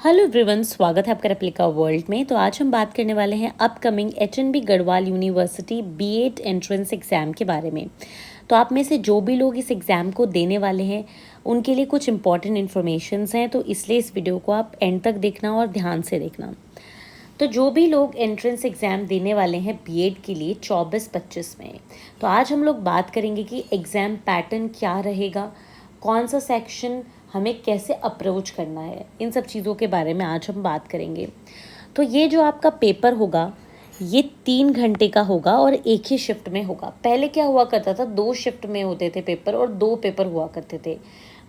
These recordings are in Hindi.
हेलो एवरीवन, स्वागत है आपका रेप्लिका वर्ल्ड में। तो आज हम बात करने वाले हैं upcoming HNB Garhwal university BEd entrance exam के बारे में। तो आप में से जो भी लोग इस एग्ज़ाम को देने वाले हैं उनके लिए कुछ इंपॉर्टेंट इन्फॉर्मेशंस हैं, तो इसलिए इस वीडियो को आप एंड तक देखना और ध्यान से देखना। तो जो भी लोग एंट्रेंस एग्ज़ाम देने वाले हैं बीएड के लिए 24-25 में, तो आज हम लोग बात करेंगे कि एग्ज़ाम पैटर्न क्या रहेगा, कौन सा सेक्शन हमें कैसे अप्रोच करना है, इन सब चीज़ों के बारे में आज हम बात करेंगे। तो ये जो आपका पेपर होगा ये 3 घंटे का होगा और एक ही शिफ्ट में होगा। पहले क्या हुआ करता था, 2 शिफ्ट में होते थे पेपर और 2 पेपर हुआ करते थे।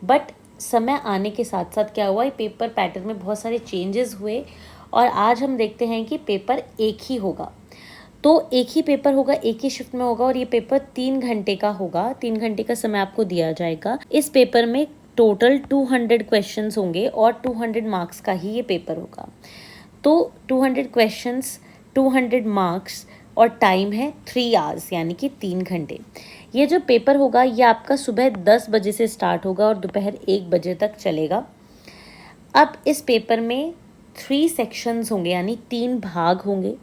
बट समय आने के साथ साथ क्या हुआ, ये पेपर पैटर्न में बहुत सारे चेंजेस हुए और आज हम देखते हैं कि पेपर एक ही होगा। तो एक ही पेपर होगा, एक ही शिफ्ट में होगा और ये पेपर 3 घंटे का होगा। 3 घंटे का समय आपको दिया जाएगा। इस पेपर में टोटल 200 क्वेश्चंस होंगे और 200 मार्क्स का ही ये पेपर होगा। तो 200 क्वेश्चंस, 200 मार्क्स और टाइम है 3 आवर्स यानी कि 3 घंटे। ये जो पेपर होगा ये आपका सुबह 10 बजे से स्टार्ट होगा और दोपहर 1 बजे तक चलेगा। अब इस पेपर में 3 सेक्शंस होंगे यानी 3 भाग होंगे।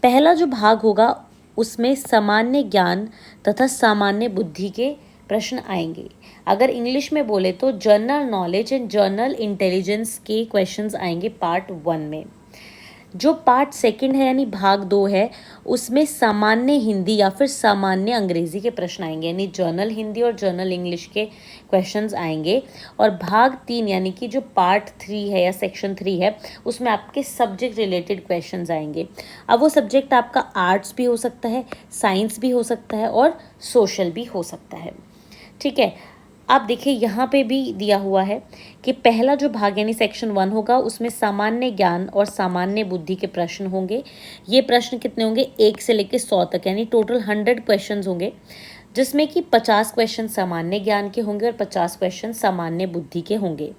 पहला जो भाग होगा उसमें सामान्य ज्ञान तथा सामान्य बुद्धि के प्रश्न आएंगे। अगर इंग्लिश में बोले तो general knowledge and general intelligence के क्वेश्चंस आएंगे पार्ट 1 में। जो पार्ट 2 है यानी भाग 2 है उसमें सामान्य हिंदी या फिर सामान्य अंग्रेजी के प्रश्न आएंगे, यानी जनरल हिंदी और जनरल इंग्लिश के क्वेश्चंस आएंगे। और भाग 3 यानी कि जो पार्ट 3 है या सेक्शन 3 है उसमें आपके सब्जेक्ट रिलेटेड क्वेश्चंस आएंगे। अब वो सब्जेक्ट आपका आर्ट्स भी हो सकता है, साइंस भी हो सकता है और सोशल भी हो सकता है। ठीक है, आप देखिए यहाँ पे भी दिया हुआ है कि पहला जो भाग यानी सेक्शन 1 होगा उसमें सामान्य ज्ञान और सामान्य बुद्धि के प्रश्न होंगे। ये प्रश्न कितने होंगे, 1 से लेकर 100 तक, यानी टोटल 100 क्वेश्चंस होंगे, जिसमें कि 50 क्वेश्चन सामान्य ज्ञान के होंगे और 50 क्वेश्चन सामान्य बुद्धि के होंगे।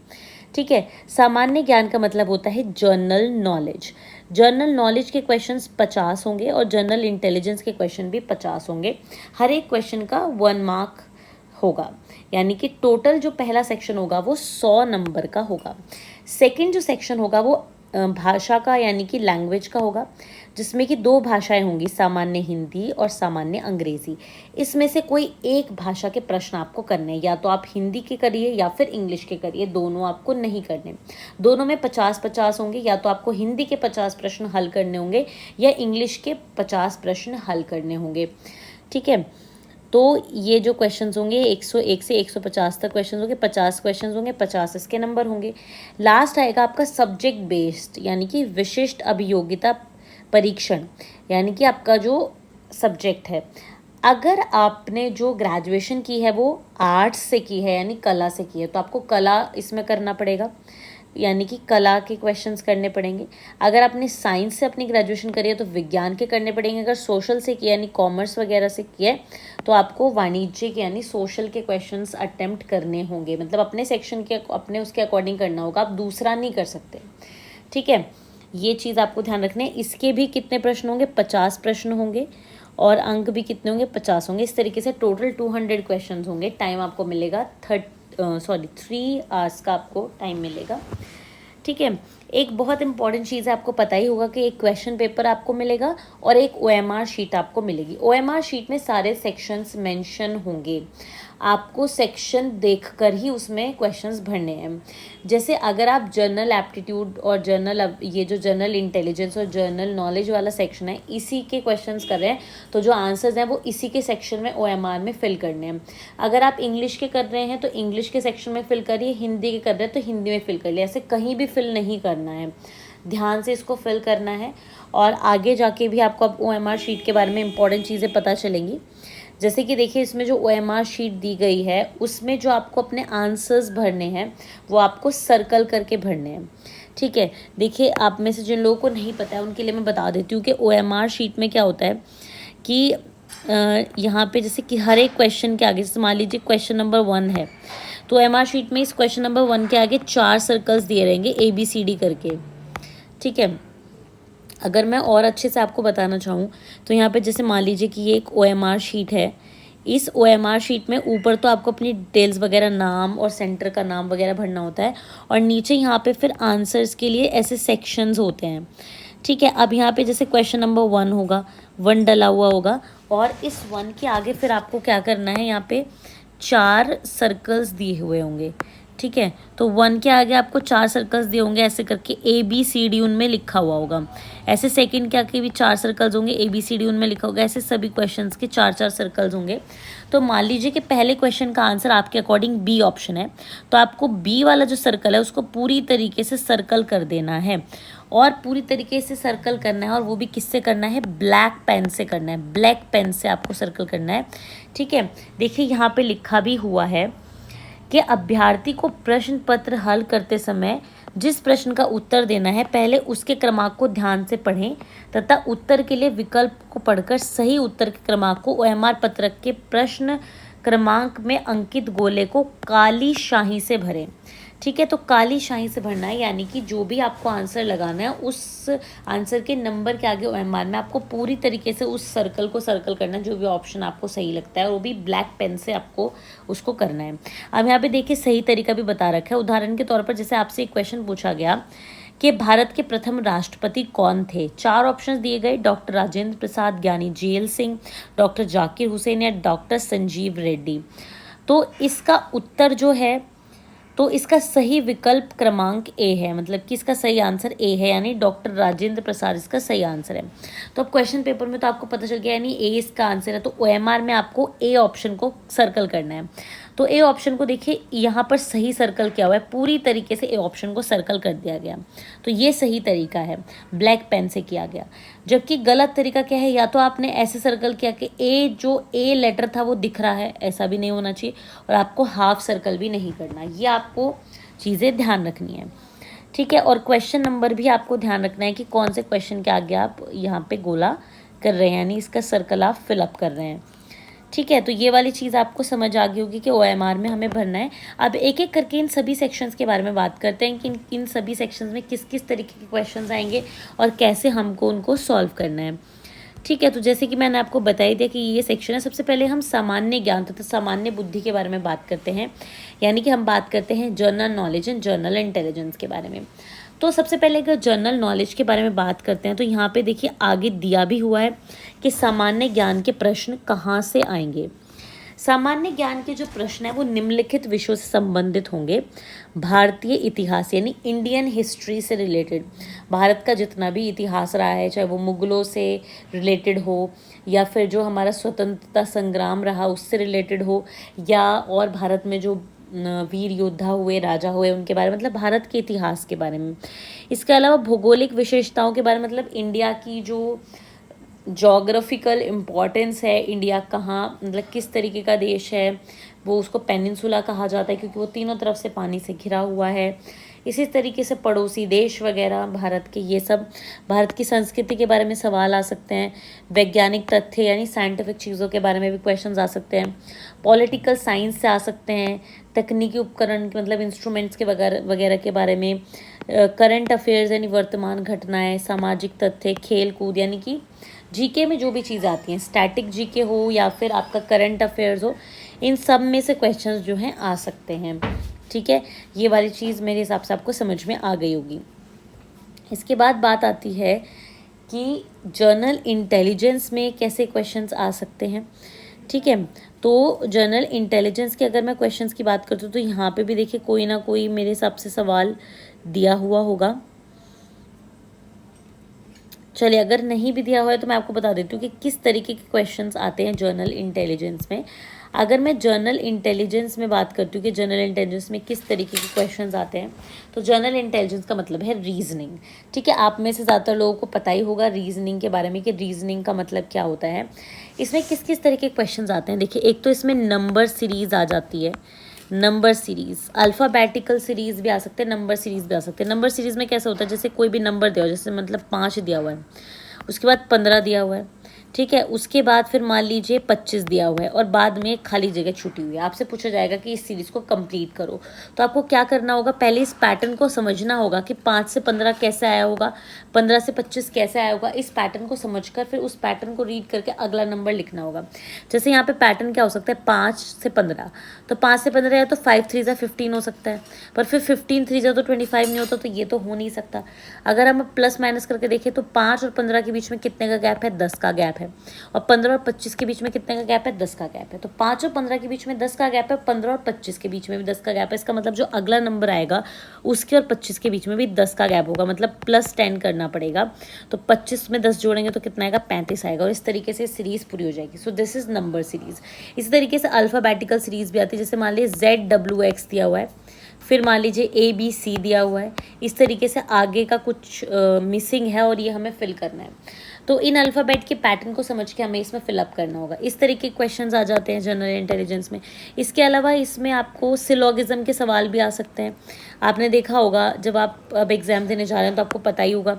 ठीक है, सामान्य ज्ञान का मतलब होता है जनरल नॉलेज। जनरल नॉलेज के क्वेश्चंस 50 होंगे और जनरल इंटेलिजेंस के क्वेश्चन भी 50 होंगे। हर एक क्वेश्चन का 1 मार्क होगा, यानी कि टोटल जो पहला सेक्शन होगा वो 100 नंबर का होगा। सेकंड जो सेक्शन होगा वो भाषा का यानी कि लैंग्वेज का होगा, जिसमें कि 2 भाषाएं होंगी, सामान्य हिंदी और सामान्य अंग्रेजी। इसमें से कोई एक भाषा के प्रश्न आपको करने हैं, या तो आप हिंदी के करिए या फिर इंग्लिश के करिए, दोनों आपको नहीं करने। दोनों में 50-50 होंगे, या तो आपको हिंदी के 50 प्रश्न हल करने होंगे या इंग्लिश के 50 प्रश्न हल करने होंगे। ठीक है, तो ये जो क्वेश्चंस होंगे 101 से 150 तक क्वेश्चंस होंगे, 50 क्वेश्चंस होंगे, 50 इसके नंबर होंगे। लास्ट आएगा आपका सब्जेक्ट बेस्ड यानी कि विशिष्ट अभियोगिता परीक्षण, यानी कि आपका जो सब्जेक्ट है, अगर आपने जो ग्रेजुएशन की है वो आर्ट्स से की है यानी कला से की है तो आपको कला इसमें करना पड़ेगा, यानी कि कला के क्वेश्चंस करने पड़ेंगे। अगर आपने साइंस से अपनी ग्रेजुएशन करी है तो विज्ञान के करने पड़ेंगे। अगर सोशल से किया यानी कॉमर्स वगैरह से किया है तो आपको वाणिज्य के यानी सोशल के क्वेश्चंस अटेम्प्ट करने होंगे, मतलब अपने सेक्शन के अपने उसके अकॉर्डिंग करना होगा, आप दूसरा नहीं कर सकते। ठीक है, ये चीज़ आपको ध्यान रखना है। इसके भी कितने प्रश्न होंगे, 50 प्रश्न होंगे और अंक भी कितने होंगे, 50 होंगे। इस तरीके से टोटल 200 क्वेश्चन होंगे। टाइम आपको मिलेगा 3 आवर्स का आपको टाइम मिलेगा। ठीक है, एक बहुत इंपॉर्टेंट चीज़ है, आपको पता ही होगा कि एक क्वेश्चन पेपर आपको मिलेगा और एक ओएमआर शीट आपको मिलेगी। ओएमआर शीट में सारे सेक्शंस मेंशन होंगे, आपको सेक्शन देखकर ही उसमें क्वेश्चंस भरने हैं। जैसे अगर आप जनरल एप्टीट्यूड और ये जो जनरल इंटेलिजेंस और जनरल नॉलेज वाला सेक्शन है इसी के क्वेश्चंस कर रहे हैं तो जो आंसर्स हैं वो इसी के सेक्शन में ओएमआर में फिल करने हैं। अगर आप इंग्लिश के कर रहे हैं तो इंग्लिश के सेक्शन में फिल करिए, हिंदी के कर रहे हैं तो हिंदी में फिल करिए, ऐसे कहीं भी फिल नहीं करना है, ध्यान से इसको फिल करना है। और आगे जाके भी आपको अब ओएमआर शीट के बारे में इंपॉर्टेंट चीज़ें पता चलेंगी। जैसे कि देखिए इसमें जो ओएमआर शीट दी गई है उसमें जो आपको अपने आंसर्स भरने हैं वो आपको सर्कल करके भरने हैं। ठीक है, देखिए आप में से जिन लोगों को नहीं पता है उनके लिए मैं बता देती हूँ कि ओएमआर शीट में क्या होता है कि यहाँ पे जैसे कि हर एक क्वेश्चन के आगे, जैसे मान लीजिए क्वेश्चन नंबर 1 है तो ओएमआर शीट में इस क्वेश्चन नंबर 1 के आगे 4 सर्कल्स दिए रहेंगे ABCD करके। ठीक है, अगर मैं और अच्छे से आपको बताना चाहूँ तो यहाँ पे जैसे मान लीजिए कि ये एक ओएमआर शीट है, इस OMR शीट में ऊपर तो आपको अपनी डिटेल्स वगैरह, नाम और सेंटर का नाम वगैरह भरना होता है, और नीचे यहाँ पे फिर आंसर्स के लिए ऐसे सेक्शंस होते हैं। ठीक है, अब यहाँ पे जैसे क्वेश्चन नंबर 1 होगा, 1 डला हुआ होगा, और इस 1 के आगे फिर आपको क्या करना है, यहाँ पे 4 सर्कल्स दिए हुए होंगे। ठीक है, तो 1 के आगे आपको 4 सर्कल्स दिए होंगे, ऐसे करके ABCD उनमें लिखा हुआ होगा। ऐसे सेकंड के आगे भी 4 सर्कल्स होंगे, ABCD उनमें लिखा होगा। ऐसे सभी क्वेश्चंस के 4-4 सर्कल्स होंगे। तो मान लीजिए कि पहले क्वेश्चन का आंसर आपके अकॉर्डिंग बी ऑप्शन है, तो आपको बी वाला जो सर्कल है उसको पूरी तरीके से सर्कल कर देना है, और पूरी तरीके से सर्कल करना है, और वो भी किससे करना है, ब्लैक पेन से करना है। ब्लैक पेन से आपको सर्कल करना है। ठीक है, देखिए यहाँ पे लिखा भी हुआ है कि अभ्यर्थी को प्रश्न पत्र हल करते समय जिस प्रश्न का उत्तर देना है, पहले उसके क्रमांक को ध्यान से पढ़ें तथा उत्तर के लिए विकल्प को पढ़कर सही उत्तर के क्रमांक को OMR पत्रक के प्रश्न क्रमांक में अंकित गोले को काली शाही से भरें। ठीक है, तो काली शाही से भरना है, यानी कि जो भी आपको आंसर लगाना है उस आंसर के नंबर के आगे OMR में आपको पूरी तरीके से उस सर्कल को सर्कल करना है, जो भी ऑप्शन आपको सही लगता है, और वो भी ब्लैक पेन से आपको उसको करना है। अब यहाँ पे देखिए सही तरीका भी बता रखा है। उदाहरण के तौर पर जैसे आपसे एक क्वेश्चन पूछा गया कि भारत के प्रथम राष्ट्रपति कौन थे, 4 ऑप्शंस दिए गए, डॉक्टर राजेंद्र प्रसाद, ज्ञानी जेल सिंह, डॉक्टर जाकिर हुसैन या डॉक्टर संजीव रेड्डी। तो इसका उत्तर जो है, तो इसका सही विकल्प क्रमांक ए है, मतलब कि इसका सही आंसर ए है, यानी डॉक्टर राजेंद्र प्रसाद इसका सही आंसर है। तो अब क्वेश्चन पेपर में तो आपको पता चल गया, यानी ए इसका आंसर है, तो OMR में आपको ए ऑप्शन को सर्कल करना है। तो ए ऑप्शन को देखिए यहाँ पर सही सर्कल किया हुआ है, पूरी तरीके से ए ऑप्शन को सर्कल कर दिया गया, तो ये सही तरीका है, ब्लैक पेन से किया गया। जबकि गलत तरीका क्या है, या तो आपने ऐसे सर्कल किया कि ए जो ए लेटर था वो दिख रहा है, ऐसा भी नहीं होना चाहिए, और आपको हाफ सर्कल भी नहीं करना, ये आपको चीज़ें ध्यान रखनी है। ठीक है, और क्वेश्चन नंबर भी आपको ध्यान रखना है कि कौन से क्वेश्चन के आगे आप यहाँ पे गोला कर रहे हैं, यानी इसका सर्कल आप फिलअप कर रहे हैं। ठीक है, तो ये वाली चीज़ आपको समझ आ गई होगी कि OMR में हमें भरना है। अब एक एक करके इन सभी सेक्शंस के बारे में बात करते हैं कि इन सभी सेक्शंस में किस किस तरीके के क्वेश्चंस आएंगे और कैसे हमको उनको सॉल्व करना है। ठीक है, तो जैसे कि मैंने आपको बताई दिया कि ये सेक्शन है, सबसे पहले हम सामान्य ज्ञान तथा सामान्य बुद्धि के बारे में बात करते हैं, यानी कि हम बात करते हैं general knowledge and general intelligence के बारे में। तो सबसे पहले अगर जनरल नॉलेज के बारे में बात करते हैं, तो यहाँ पे देखिए आगे दिया भी हुआ है कि सामान्य ज्ञान के प्रश्न कहाँ से आएंगे। सामान्य ज्ञान के जो प्रश्न है वो निम्नलिखित विषयों से संबंधित होंगे। भारतीय इतिहास यानी इंडियन हिस्ट्री से रिलेटेड, भारत का जितना भी इतिहास रहा है, चाहे वो मुगलों से रिलेटेड हो या फिर जो हमारा स्वतंत्रता संग्राम रहा उससे रिलेटेड हो, या और भारत में जो वीर योद्धा हुए, राजा हुए, उनके बारे में, मतलब भारत के इतिहास के बारे में। इसके अलावा भौगोलिक विशेषताओं के बारे में, मतलब इंडिया की जो जोग्राफिकल इम्पॉर्टेंस है, इंडिया कहाँ, मतलब किस तरीके का देश है, वो उसको पेनिनसुला कहा जाता है क्योंकि वो तीनों तरफ से पानी से घिरा हुआ है। इसी तरीके से पड़ोसी देश वगैरह भारत के, ये सब। भारत की संस्कृति के बारे में सवाल आ सकते हैं। वैज्ञानिक तथ्य यानी साइंटिफिक चीज़ों के बारे में भी क्वेश्चंस आ सकते हैं। पॉलिटिकल साइंस से आ सकते हैं। तकनीकी उपकरण के मतलब इंस्ट्रूमेंट्स के वगैरह के बारे में। करंट अफेयर्स यानी वर्तमान घटनाएं। सामाजिक तथ्य, खेल कूद, यानी कि जीके में जो भी चीज़ आती हैं, स्टैटिक जीके हो या फिर आपका करंट अफेयर्स हो, इन सब में से क्वेश्चंस जो हैं आ सकते हैं। ठीक है, ये वाली चीज़ मेरे हिसाब से आपको समझ में आ गई होगी। इसके बाद बात आती है कि जनरल इंटेलिजेंस में कैसे क्वेश्चंस आ सकते हैं। ठीक है, तो जनरल इंटेलिजेंस के अगर मैं क्वेश्चंस की बात करती हूँ तो यहाँ पे भी देखिए कोई ना कोई मेरे हिसाब से सवाल दिया हुआ होगा। चलिए, अगर नहीं भी दिया हुआ है तो मैं आपको बता देती हूँ कि किस तरीके के क्वेश्चंस आते हैं जनरल इंटेलिजेंस में। अगर मैं जनरल इंटेलिजेंस में बात करती हूँ कि जनरल इंटेलिजेंस में किस तरीके के क्वेश्चंस आते हैं, तो जनरल इंटेलिजेंस का मतलब है रीजनिंग। ठीक है, आप में से ज़्यादातर लोगों को पता ही होगा रीजनिंग के बारे में कि रीजनिंग का मतलब क्या होता है। इसमें किस किस तरीके के क्वेश्चंस आते हैं, देखिए एक तो इसमें नंबर सीरीज़ आ जाती है। नंबर सीरीज़, अल्फ़ाबेटिकल सीरीज़ भी आ सकते हैं, नंबर सीरीज़ भी आ सकते हैं। नंबर सीरीज़ में कैसा होता है, जैसे कोई भी नंबर दिया हो, जैसे मतलब 5 दिया हुआ है, उसके बाद 15 दिया हुआ है, ठीक है। उसके बाद फिर मान लीजिए 25 दिया हुआ है और बाद में खाली जगह छूटी हुई है, आपसे पूछा जाएगा कि इस सीरीज को कंप्लीट करो। तो आपको क्या करना होगा, पहले इस पैटर्न को समझना होगा कि 5 से 15 कैसे आया होगा, 15 से 25 कैसे आया होगा। इस पैटर्न को समझकर फिर उस पैटर्न को रीड करके अगला नंबर लिखना होगा। जैसे यहाँ पे पैटर्न क्या हो सकता है, 5 से 15, तो 5 से 15 या तो 5 3 जा 15 हो सकता है, पर फिर 15 3 जा तो 25 नहीं होता, तो ये तो हो नहीं सकता। अगर हम प्लस माइनस करके देखें तो 5 और 15 के बीच में कितने का गैप है, 10 का गैप है। और 15 और 25 के बीच में कितने का गैप है, 10 का गैप है। तो 5 और 15 के बीच में 10 का गैप है, 15 और 25 के बीच में भी 10 का गैप है। इसका मतलब जो अगला नंबर आएगा उसके और 25 के बीच में भी 10 का गैप होगा, मतलब +10 करना पड़ेगा। तो 25 में 10 जोड़ेंगे तो कितना आएगा, 35 आएगा। और इस तरीके से सीरीज पूरी हो जाएगी। So this is number series. इसी तरीके से अल्फाबेटिकल सीरीज भी आती है, जैसे मान लीजिए ZWX दिया हुआ है, फिर मान लीजिए ABC दिया हुआ है। इस तरीके से आगे का कुछ मिसिंग है और ये हमें फिल करना है। तो इन अल्फ़ाबेट के पैटर्न को समझ के हमें इसमें फिलअप करना होगा। इस तरीके के क्वेश्चंस आ जाते हैं जनरल इंटेलिजेंस में। इसके अलावा इसमें आपको सिलोगिज्म के सवाल भी आ सकते हैं। आपने देखा होगा जब आप अब एग्ज़ाम देने जा रहे हैं तो आपको पता ही होगा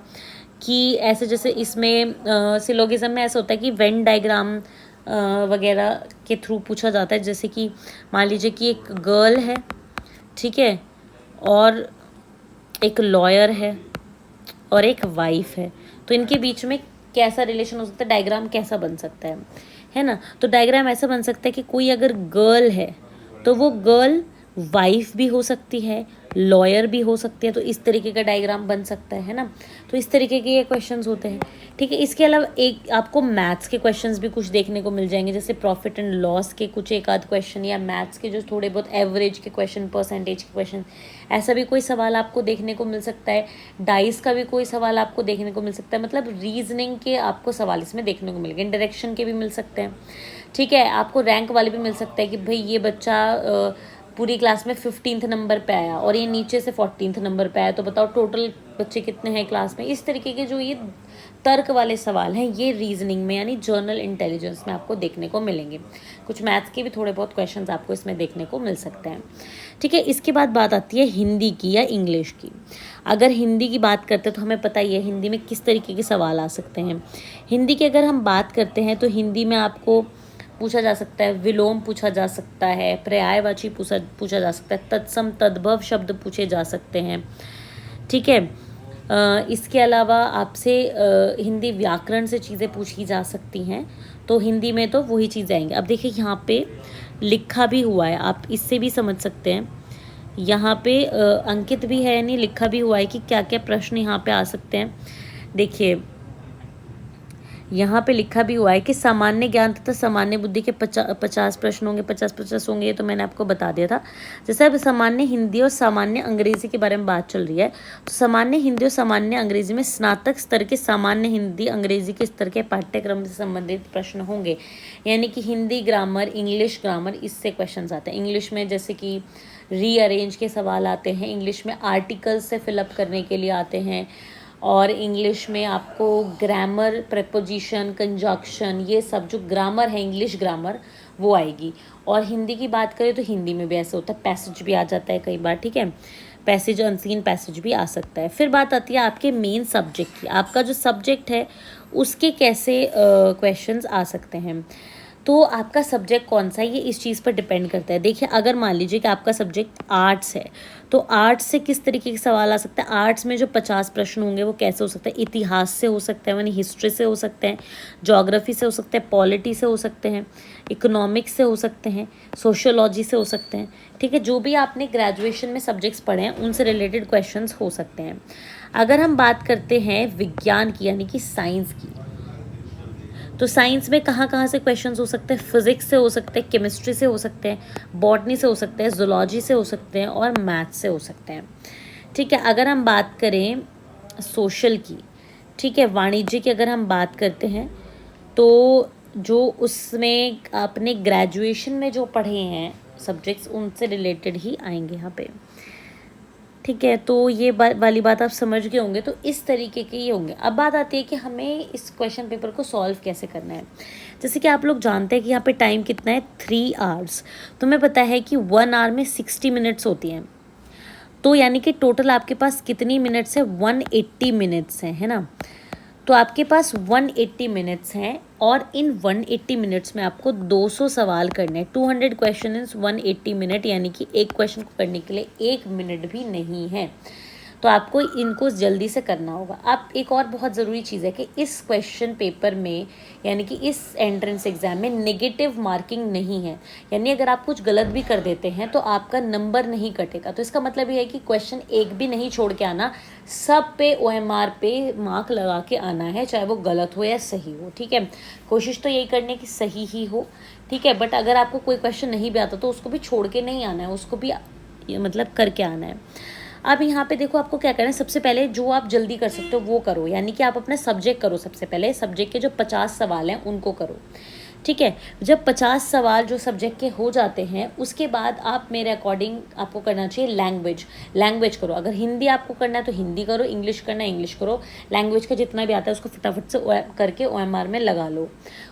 कि ऐसे जैसे इसमें सिलोगिज्म में ऐसा होता है कि वेन डायग्राम वगैरह के थ्रू पूछा जाता है। जैसे कि मान लीजिए कि एक गर्ल है, ठीक है, और एक लॉयर है और एक वाइफ है, तो इनके बीच में कैसा रिलेशन हो सकता है, डायग्राम कैसा बन सकता है ना। तो डायग्राम ऐसा बन सकता है कि कोई अगर गर्ल है तो वो गर्ल वाइफ भी हो सकती है, लॉयर भी हो सकती है, तो इस तरीके का डायग्राम बन सकता है ना। तो इस तरीके के ये क्वेश्चंस होते हैं, ठीक है। इसके अलावा एक आपको मैथ्स के क्वेश्चंस भी कुछ देखने को मिल जाएंगे, जैसे प्रॉफिट एंड लॉस के कुछ एक आध क्वेश्चन, या मैथ्स के जो थोड़े बहुत एवरेज के क्वेश्चन, परसेंटेज के क्वेश्चन, ऐसा भी कोई सवाल आपको देखने को मिल सकता है। डाइस का भी कोई सवाल आपको देखने को मिल सकता है, मतलब रीजनिंग के आपको सवाल इसमें देखने को मिलेंगे। डायरेक्शन के भी मिल सकते हैं, ठीक है। आपको रैंक वाले भी मिल सकते हैं कि भाई ये बच्चा पूरी क्लास में 15th नंबर पे आया और ये नीचे से 14th नंबर पे आया, तो बताओ टोटल बच्चे कितने हैं क्लास में। इस तरीके के जो ये तर्क वाले सवाल हैं, ये रीजनिंग में यानी जनरल इंटेलिजेंस में आपको देखने को मिलेंगे। कुछ मैथ्स के भी थोड़े बहुत क्वेश्चंस आपको इसमें देखने को मिल सकते हैं, ठीक है। इसके बाद बात आती है हिंदी की या इंग्लिश की। अगर हिंदी की बात करते हैं तो हमें पता ही है हिंदी में किस तरीके के सवाल आ सकते हैं। हिंदी की अगर हम बात करते हैं तो हिंदी में आपको पूछा जा सकता है, विलोम पूछा जा सकता है, पर्यायवाची पूछा जा सकता है, तत्सम तद्भव शब्द पूछे जा सकते हैं, ठीक है। इसके अलावा आपसे हिंदी व्याकरण से चीज़ें पूछी जा सकती हैं, तो हिंदी में तो वही चीज़ें आएंगी। अब देखिए यहाँ पे लिखा भी हुआ है, आप इससे भी समझ सकते हैं। यहाँ पे अंकित भी है, यानी लिखा भी हुआ है कि क्या क्या प्रश्न यहाँ पे आ सकते हैं। देखिए यहाँ पे लिखा भी हुआ है कि सामान्य ज्ञान तथा सामान्य बुद्धि के 50 प्रश्न होंगे, 50 होंगे, ये तो मैंने आपको बता दिया था। जैसे अब सामान्य हिंदी और सामान्य अंग्रेजी के बारे में बात चल रही है, तो सामान्य हिंदी और सामान्य अंग्रेजी में स्नातक स्तर के सामान्य हिंदी अंग्रेजी के स्तर के पाठ्यक्रम से संबंधित प्रश्न होंगे, यानी कि हिंदी ग्रामर, इंग्लिश ग्रामर, इससे क्वेश्चन आते हैं। इंग्लिश में जैसे कि रीअरेंज के सवाल आते हैं, इंग्लिश में आर्टिकल्स से फिलअप करने के लिए आते हैं, और इंग्लिश में आपको ग्रामर, प्रेपोजिशन, कंजक्शन, ये सब जो ग्रामर है, इंग्लिश ग्रामर, वो आएगी। और हिंदी की बात करें तो हिंदी में भी ऐसा होता है, पैसेज भी आ जाता है कई बार, ठीक है। पैसेज, अनसीन पैसेज भी आ सकता है। फिर बात आती है आपके मेन सब्जेक्ट की। आपका जो सब्जेक्ट है उसके कैसे क्वेश्चंस आ सकते हैं। तो आपका सब्जेक्ट कौन सा है ये इस चीज़ पर डिपेंड करता है। देखिए अगर मान लीजिए कि आपका सब्जेक्ट आर्ट्स है, तो आर्ट्स से किस तरीके के सवाल आ सकता है। आर्ट्स में जो 50 प्रश्न होंगे वो कैसे हो सकता है, इतिहास से हो सकता है, यानी हिस्ट्री से हो सकते हैं, ज्योग्राफी से हो सकते हैं, पॉलिटी से हो सकते हैं, इकोनॉमिक्स से हो सकते हैं, सोशियोलॉजी से हो सकते हैं, ठीक है। जो भी आपने ग्रेजुएशन में सब्जेक्ट्स पढ़े हैं उनसे रिलेटेड क्वेश्चंस हो सकते हैं। अगर हम बात करते हैं विज्ञान की यानी कि साइंस की, तो साइंस में कहाँ से क्वेश्चंस हो सकते हैं। फिजिक्स से हो सकते हैं, केमिस्ट्री से हो सकते हैं, बॉटनी से हो सकते हैं, जूलॉजी से हो सकते हैं, और मैथ्स से हो सकते हैं, ठीक है। अगर हम बात करें सोशल की, ठीक है, वाणिज्य की अगर हम बात करते हैं तो जो उसमें आपने ग्रेजुएशन में जो पढ़े हैं सब्जेक्ट्स उनसे रिलेटेड ही आएंगे यहाँ पे, ठीक है। तो ये वाली बात आप समझ गए होंगे। तो इस तरीके के ये होंगे। अब बात आती है कि हमें इस क्वेश्चन पेपर को सॉल्व कैसे करना है। जैसे कि आप लोग जानते हैं कि यहाँ पे टाइम कितना है, 3 आवर्स। तो हमें पता है कि 1 आवर में 60 मिनट्स होती हैं, तो यानी कि टोटल आपके पास कितनी मिनट्स है, 180 मिनट्स हैं, है ना। तो आपके पास 180 मिनट्स हैं और इन 180 मिनट्स में आपको 200 सवाल करने हैं। 200 क्वेश्चन इन 180 मिनट, यानी कि एक क्वेश्चन को करने के लिए 1 मिनट भी नहीं है। तो आपको इनको जल्दी से करना होगा। अब एक और बहुत ज़रूरी चीज़ है कि इस क्वेश्चन पेपर में, यानी कि इस एंट्रेंस एग्ज़ाम में नेगेटिव मार्किंग नहीं है। यानी अगर आप कुछ गलत भी कर देते हैं तो आपका नंबर नहीं कटेगा। तो इसका मतलब ये है कि क्वेश्चन एक भी नहीं छोड़ के आना, सब पे OMR पे मार्क लगा के आना है, चाहे वो गलत हो या सही हो। ठीक है, कोशिश तो यही करने की सही ही हो। ठीक है, बट अगर आपको कोई क्वेश्चन नहीं भी आता तो उसको भी छोड़ के नहीं आना है, उसको भी मतलब करके आना है। अब यहाँ पे देखो आपको क्या करना है। सबसे पहले जो आप जल्दी कर सकते हो वो करो, यानी कि आप अपना सब्जेक्ट करो। सबसे पहले सब्जेक्ट के जो 50 सवाल हैं उनको करो। ठीक है, जब 50 सवाल जो सब्जेक्ट के हो जाते हैं उसके बाद आप मेरे अकॉर्डिंग आपको करना चाहिए लैंग्वेज करो। अगर हिंदी आपको करना है तो हिंदी करो, इंग्लिश करना है इंग्लिश करो। लैंग्वेज का जितना भी आता है उसको फटाफट से करके OMR में लगा लो।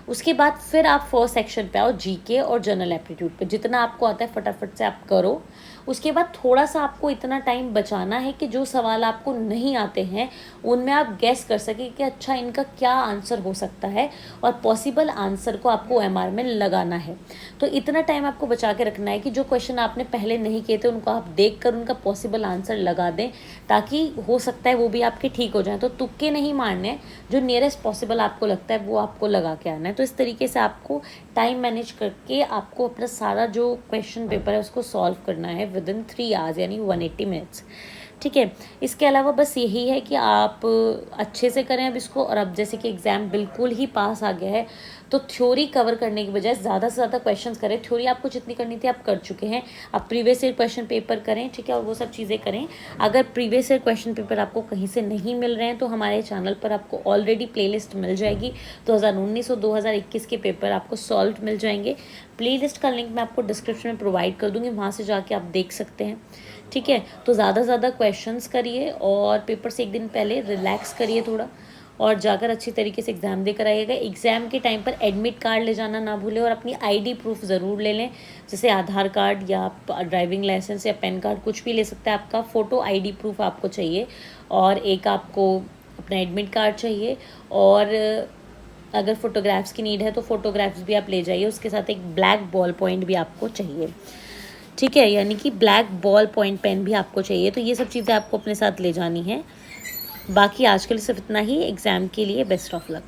उसके बाद फिर आप फर्स्ट सेक्शन पे आओ, GK और जनरल एप्टीट्यूड पे। जितना आपको आता है फटाफट से आप करो। उसके बाद थोड़ा सा आपको इतना टाइम बचाना है कि जो सवाल आपको नहीं आते हैं उनमें आप गैस कर सकें कि अच्छा इनका क्या आंसर हो सकता है, और पॉसिबल आंसर को आपको OMR में लगाना है। तो इतना टाइम आपको बचा के रखना है कि जो क्वेश्चन आपने पहले नहीं किए थे उनको आप देख कर उनका पॉसिबल आंसर लगा दें, ताकि हो सकता है वो भी आपके ठीक हो जाए। तो तुक्के नहीं मारने, जो नियरेस्ट पॉसिबल आपको लगता है वो आपको लगा के आना है। तो इस तरीके से आपको टाइम मैनेज करके आपको अपना सारा जो क्वेश्चन पेपर है उसको सॉल्व करना है विदिन 3 आवर्स, यानी 180 मिनट्स। ठीक है, इसके अलावा बस यही है कि आप अच्छे से करें अब इसको। और अब जैसे कि एग्ज़ाम बिल्कुल ही पास आ गया है तो थ्योरी कवर करने की बजाय ज़्यादा से ज़्यादा क्वेश्चंस करें। थ्योरी आपको जितनी करनी थी आप कर चुके हैं, आप प्रीवियस ईयर क्वेश्चन पेपर करें। ठीक है, और वो सब चीज़ें करें। अगर प्रीवियस ईयर क्वेश्चन पेपर आपको कहीं से नहीं मिल रहे हैं तो हमारे चैनल पर आपको ऑलरेडी प्लेलिस्ट मिल जाएगी। 2019 और 2021 के पेपर आपको सॉल्व मिल जाएंगे। प्लेलिस्ट का लिंक मैं आपको डिस्क्रिप्शन में प्रोवाइड कर दूँगी, वहाँ से जाके आप देख सकते हैं। ठीक है, तो ज़्यादा से ज़्यादा क्वेश्चंस करिए और पेपर से एक दिन पहले रिलैक्स करिए थोड़ा, और जाकर अच्छी तरीके से एग्ज़ाम देकर आइएगा। एग्ज़ाम के टाइम पर एडमिट कार्ड ले जाना ना भूलें, और अपनी ID प्रूफ ज़रूर ले लें, जैसे आधार कार्ड या ड्राइविंग लाइसेंस या पैन कार्ड, कुछ भी ले सकते हैं। आपका फ़ोटो ID प्रूफ आपको चाहिए, और एक आपको अपना एडमिट कार्ड चाहिए, और अगर फ़ोटोग्राफ्स की नीड है तो फ़ोटोग्राफ्स भी आप ले जाइए। उसके साथ एक ब्लैक बॉल पॉइंट भी आपको चाहिए। ठीक है, यानी कि ब्लैक बॉल पॉइंट पेन भी आपको चाहिए। तो ये सब चीज़ें आपको अपने साथ ले जानी है। बाकी आज के लिए सिर्फ इतना ही। एग्ज़ाम के लिए बेस्ट ऑफ लक।